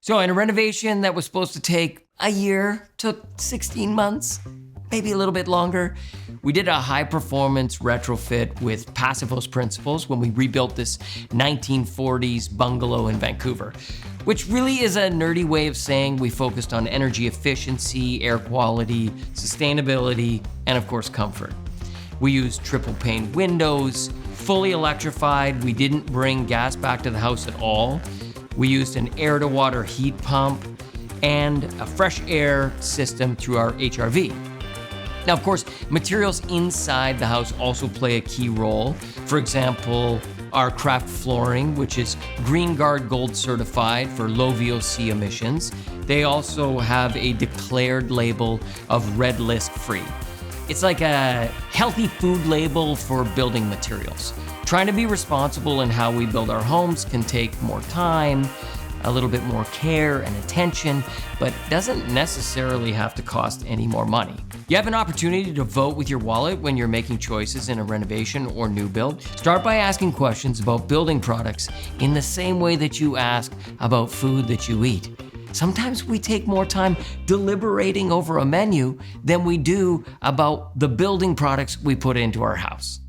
So in a renovation that was supposed to take a year, took 16 months, maybe a little bit longer. We did a high performance retrofit with passive host principles when we rebuilt this 1940s bungalow in Vancouver, which really is a nerdy way of saying we focused on energy efficiency, air quality, sustainability, and of course comfort. We used triple pane windows, fully electrified. We didn't bring gas back to the house at all. We used an air to water heat pump and a fresh air system through our HRV. Now, of course, materials inside the house also play a key role. For example, our craft flooring, which is GREENGUARD Gold certified for low VOC emissions. They also have a declared label of red list free. It's like a healthy food label for building materials. Trying to be responsible in how we build our homes can take more time, a little bit more care and attention, but doesn't necessarily have to cost any more money. You have an opportunity to vote with your wallet when you're making choices in a renovation or new build. Start by asking questions about building products in the same way that you ask about food that you eat. Sometimes we take more time deliberating over a menu than we do about the building products we put into our house.